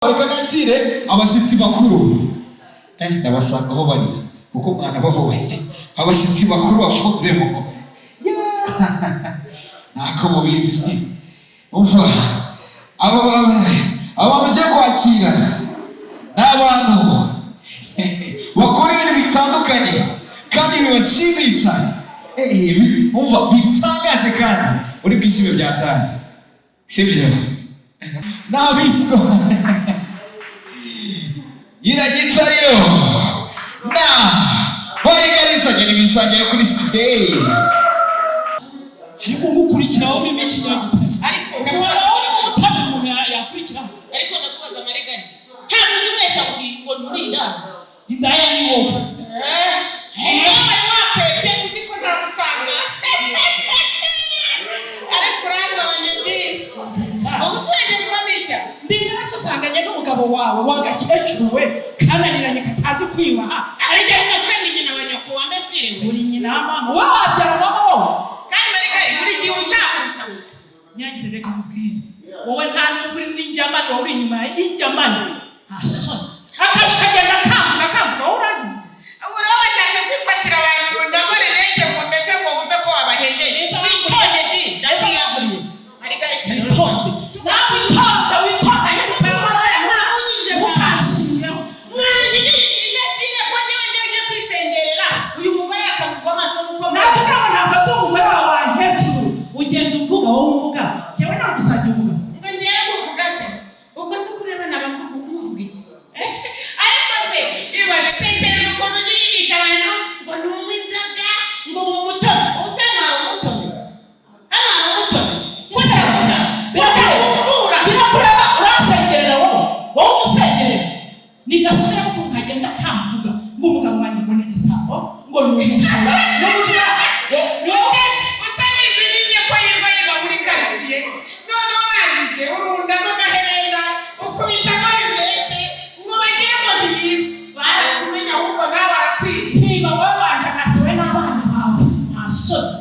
Reka nakire abashyitsi bakuru. Ndabasanga bo bari uko mwana bavuye. Abashyitsi bakuru bafunzemo. Nako mubizi. Umva. Aba baje kwakira. N'abantu bakora ibintu bitandukanye kandi bibashimisha. Umva bitangaje kandi uri bwishime byatanye. Sibyo? Nabitswe. Nyiragitariro na Marigaritha Urindaya kuri stage. Ariko ngukurikiraho muri miki Nyiragitariro. Ariko ndakubaza mutabe umuntu yakurikiraho. Ariko ndakubaza Marigaritha. Nta muntu wese ngo nurinda. Indaya ni wowe. Bari wapete uziko ntabusanga. Ariko ramba abanyandi. Ubusenge bw'amija. Ndinasasanganye n'umugabo wawe wagakecuru we kananiranye katazi kwiyubaha. Ariko kandi nyina wanyoko wambesire we. Uri nyina mama wabyara mama wowe. Kandi Marigaritha buri gihe ushaka gusamuta. Nyiragitariro reka mubwire. Wowe nta n'uri n'injamani wowe uri inyuma y'injamani. Aso. Akagenda kamvuga uranze. Uri wowe cyane kwifatira abantu ndamore reke ngo mbese ngo wumve ko wabahejeje. Witonde di ndakiyaguriye. Marigaritha witonde. Witonde yuko maraya mwanyije mukashira. Mwanyije imesire ko nyonya kwisengerera. Uyu mugore akamugwa amaso nuko ntabwo umugore wawe wankecuru. Ugenda umvuga wowe uvuga. Yewe nagusajye uvuga. Ngo ngiye kuvuga se. Ubwo se kureba nabavuga umuvuga iki? Ariko se ibaze tekereza ukuntu ugiyigisha abantu ngo numizaga ngo mu mutobe. Usa nawe umutobe. Hano hari umutobe. Kutavuga. Birakuvura. Birakureba urasengerera wowe. Wowe umusengerera. Nigasubira ko ukagenda kamvuga ngo umugabo wanjye ngo n'igisabo ngo n'umujura. N'umujura. Wowe utanizirimye ko yiva muri karitsiye. None urangije urundamo gaherera ukubita ibete ngo bagire ngo ntiyibe. Barakumenya ahubwo nawe barakwiriye. Niba wabanje agasiwe n'abana bawe nta soni.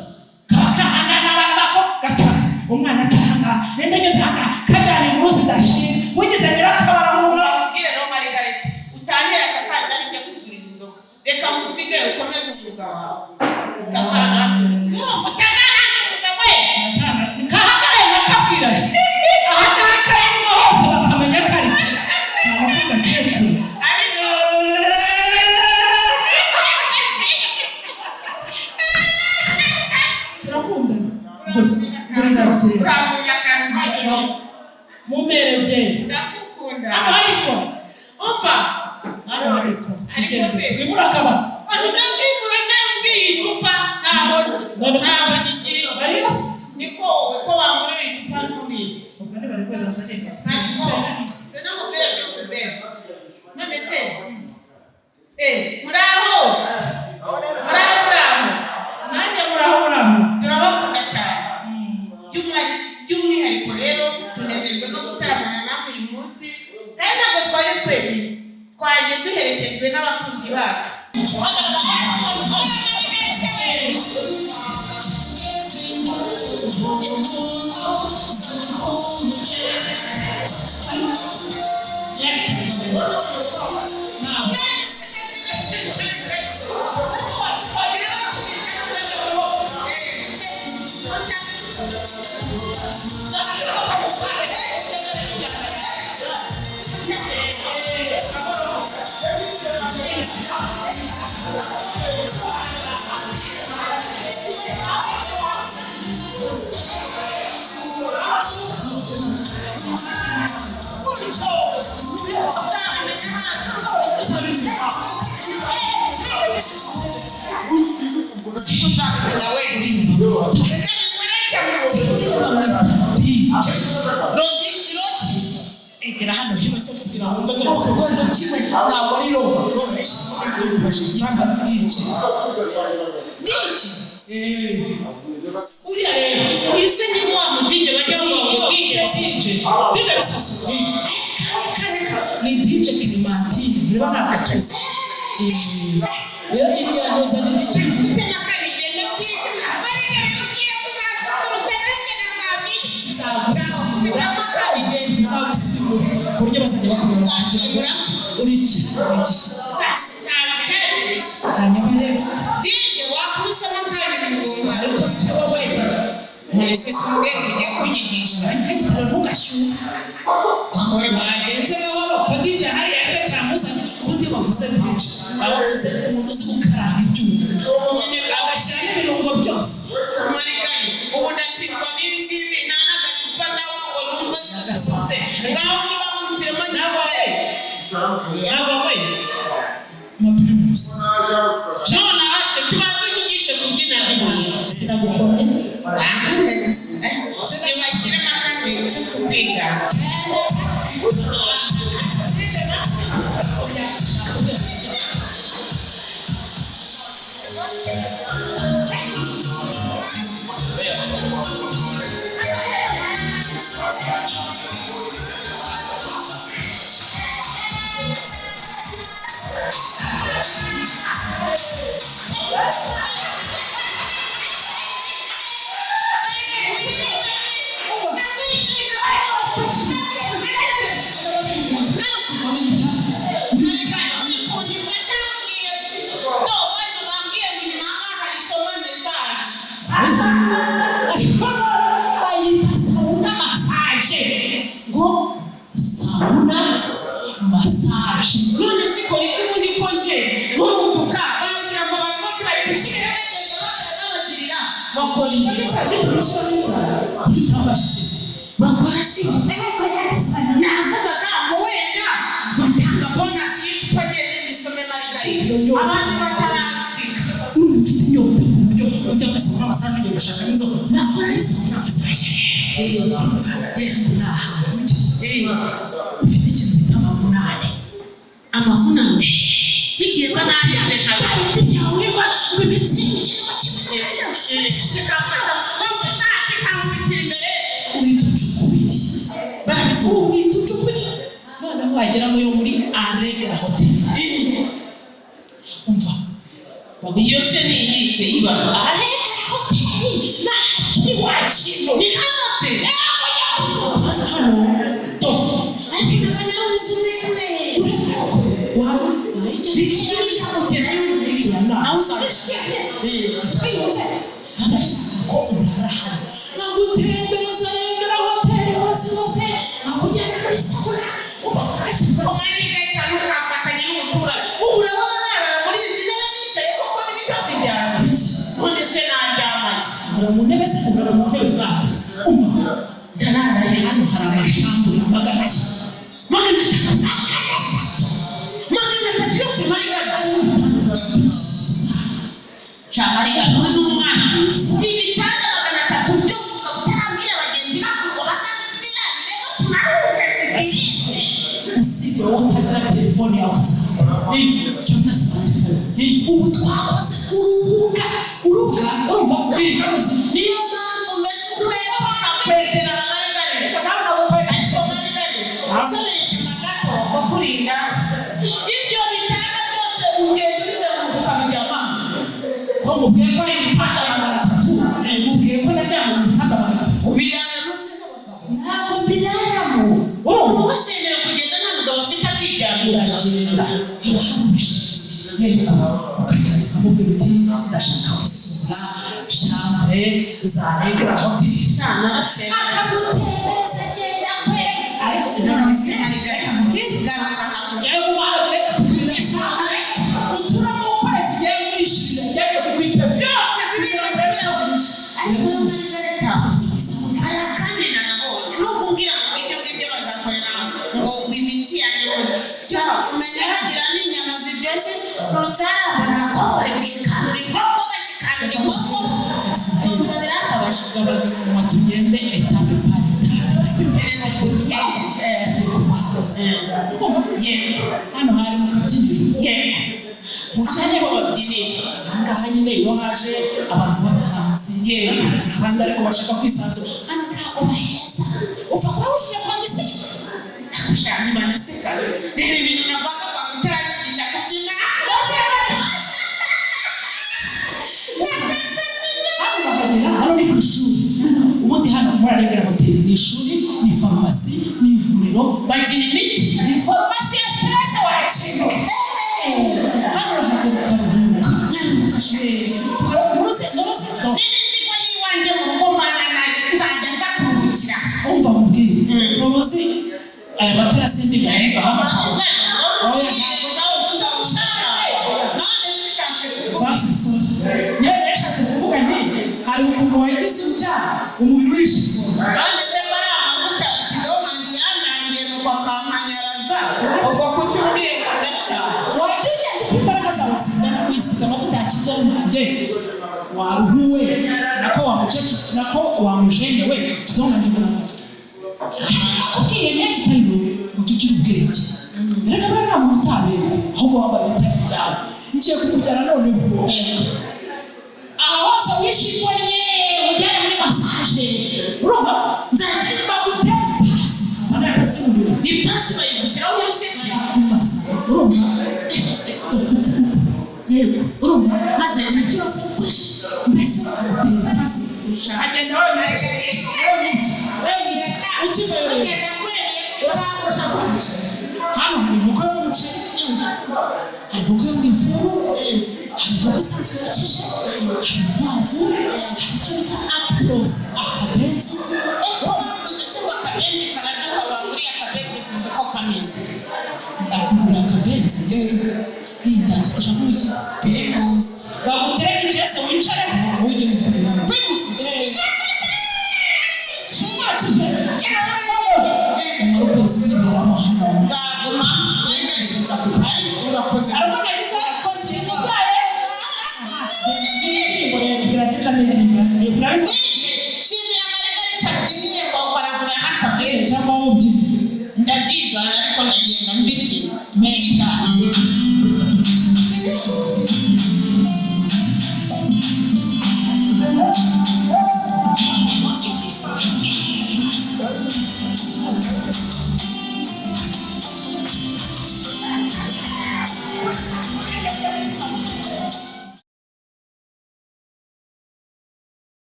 Kakahanga n'abana bako gacara. Umwana acanga nende ngeze hanga kajyana inkuru zidashira. Wigeze nyirakabara mu nka. Ubwire no Marigaritha utantera satani nari njya kwigurira inzoga. Reka musige ukomeze umwuga wawe. Utazana. Utazana kuza we. Kahagaraye nakabwira. Ahakakaye mu hose bakamenya kari. Ntabwo gacetse. Turakunda. Uramunya kandi maje. Mumerebye. Ndakukunda. Ariko. Umva. Ariko. Twimurakaba. Ndakimura cyangwa icupa naho. Ntabwo gigiye. Ariyo. Niko ko bangurira icupa nturi. Ubwo ne bari kweranza neza. Beno mubereje shebe. None se. Muraho. Muraho. Nanjye muraho. Turabakunda cyane. By'umwihariko rero tunezerwa no gutaramana namwe uyu munsi kandi ntabwo twaje twenyine twaje duherekejwe n'abakunzi bacu. Egera hano hino kugira ngo ndagakora kimwe ntabwo ari romesh kubasha yanga ndinje uriya rero uyisenye mu amutije bajya ngo ubwige dinje bisasa ni dinje Clementine niba nakatuze rero iriya noza ni dinje tena kandi genda bwige bari gari ugiye kuzasura utenenge na mami nzagusimura kurya buryo bazajya bakureba uri cyane hanyuma rero DJ wakubisamo kandi ngomba ariko se wowe ntese kumwe kujya kunyigisha Nyiragitariro ntugashyuhe bagenze gahoro ko DJ hari yacyo cyamuzanye ubundi bavuze DJ abavuze umuntu uzi gukaranga ibyuma nyine agashyira n'ibirungo byose Marigari ubu ndatirwa n'ibi ngibi nta n'agacupa nawe ngo numve sisutse ngaho niba mutiremo nawe mabiri musa none hasi tubanze unyigishe kubyina n'inkoni sinagukomye ntibashyiremo akandi ko kwiga bakora si navuga ngo wenda utanga bonasi y'icupa gende nisome Marigarita abandi batarafika ufite inyota ku buryo ujya gusoma amasaje ugiye gushaka n'inzoga bakora si amasaje rero ni ahantu ufite ikintu bita amavunane n'igihe mba nageze ibiti byawe ngo imitsi ikintu kikafata ngo nshake kangubitira imbere uhita ucukubiri uhita ucukubiri noneho wageramo yo muri Aregera hoteli umva iyo se ni iyihe iba Aregera hoteli nighty wakino ni hano se hano to ariko nagana uzurere wawe wayigera nawe twiyunze ko urara hano nagutembereza Aregera hoteli hose akujyana muri sauna Marigarita ntukafatanye n'umuturage ubu urabona narara muri izi ntebe nicaye kuko n'ibitotsi byanjye none se naryamaye urara mu ntebe se urara mu ntebe zawe umva ndararaye hano hari amashambure magana atatu yose Marigarita Marigarita uri n'umwana ibitanda 300 byose ukaba utarabwira bagenzi bacu ngo basaze twirangire ngo tunaruhuke sigirishe usibye wowe utagira telefone ya WhatsApp cyangwa smartphone ubu twakoze urubuga niyo mpamvu mbese ureba bakakwegera Marigarita ariko Marigarita asabye inyuma gato bakurinda ibyo bitanda byose ugenda ubizenguruka ukabijyamo ko mubwiye ko ari ibitanda 300 mubwiye ko naryama mu bitanda 300 ubirara n'usiga ntabwo mbiraramo ubu wasengera kugenda nta mugabo afite akiryamira uragenda harabishinze yenda ukagenda ukamubwira uti ndashaka gusura chambre za Aregera hoteli akagutembereza agenda kwereka ariko Marigarita garuka hano njyewe mu mahano ugenda kugira chambre uturamo ukwezi igiye mwishirira njyewe kukwita byose zibikoze biragurisha ariko Marigarita hari akandi nanabonye nukubwira ngo ibyo ngibyo bazakorera ngo imitsi yanjye cyangwa kumenya hagira n'inyama ziryoshye urutara ko bari gushikanura inkoko bashikanura inkoko numva birambabaje gabanya tugende etape par etape mbere no kubigeze hano hari mu kabyiniro aha niho babyinira ahangaha nyine iyo haje abantu b'abahanzi abandi ariko bashaka kwisanzura hano ntabwo baheza upfa kuba wujuje kondisiyo gushaka banaseka reba ibintu navaga bakutaragisha kubyina hano ni ku ishuri ubundi hano muri Aregera hoteli ni ishuri ni farumasi ni ivuriro bagira imiti Muruze no. N'imizigo yiwanje mu rugo mana naje nzajya nza kuruhukira. Umva mubwire. Muruzi aya matara sindi gahenga hano. Oya uzamushaka. None zishake kuvuga. Basi so. Nyene yashatse kuvuga nti hari ukuntu wagize utya umubiri urishimye. None se bari amavuta kidoma ngiyanangiye nuko akampanyaraza. Ubwo kucyumbiye ndashaka. Wagiye imbaraga zawe zingana kwisiga amavuta ya kidoma nge. Waruhuwe nako wamucece nako wamujene we kidoma nge mwana. Kukiye Nyiragitariro ukigira ubwenge. Reka bana mutabe ahubwo wambaye bitari cyane. Ngiye kukujyana none ubu. Aha hose wishimye ujyana muri massage. Urumva nzajya bagute pasi. Ana pasi muri. Ni pasi bayigushyiraho urushyize. Urumva? Yego. Urumva? Maze ni byose kwish. Mbese bakatera pasi. Agenda wowe naje. Hano hari inkoko y'umuceri, hari inkoko yo mu ifuru, hari inkoko isanzwe yokije, hari inkwavu, hari icyo bita actros, akabenzi. Uvuze se ngo akabenzi kararyoha waguriye akabenzi kumva ko kameze. Ndakugurira akabenzi. Nindangiza ushaka iki? Primus. Bagutereka icyese wicare ujye gukorera. Primus. Umara ukwezi wiberamo hano. Nzaguma nzagushinza kupari urakoze. Arabaganiza akoze mutaye. Birateka n'indirimbo. Shimira Marigaritha indirimbo baragura n'akabenzi. Cyangwa ubyina. Ndabyigana ariko ndagenda mbibyina. Mega.